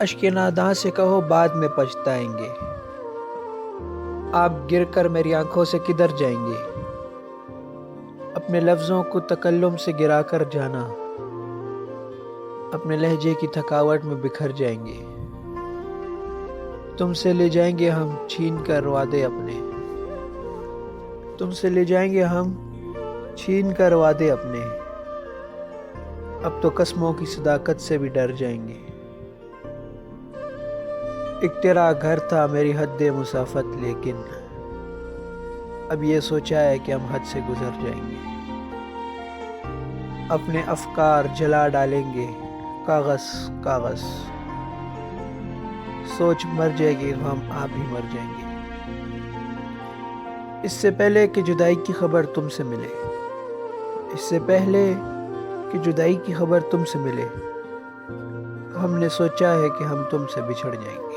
اشک ناداں سے کہو بعد میں پچھتائیں گے، آپ گر کر میری آنکھوں سے کدھر جائیں گے؟ اپنے لفظوں کو تکلم سے گرا کر جانا، اپنے لہجے کی تھکاوٹ میں بکھر جائیں گے۔ تم سے لے جائیں گے ہم چھین کر وعدے اپنے، تم سے لے جائیں گے ہم چھین کر وعدے اپنے، اب تو قسموں کی صداقت سے بھی ڈر جائیں گے۔ ایک تیرا گھر تھا میری حد مسافت، لیکن اب یہ سوچا ہے کہ ہم حد سے گزر جائیں گے۔ اپنے افکار جلا ڈالیں گے کاغذ کاغذ، سوچ مر جائے گی ہم آپ ہی مر جائیں گے۔ اس سے پہلے کہ جدائی کی خبر تم سے ملے، اس سے پہلے کہ جدائی کی خبر تم سے ملے، ہم نے سوچا ہے کہ ہم تم سے بچھڑ جائیں گے۔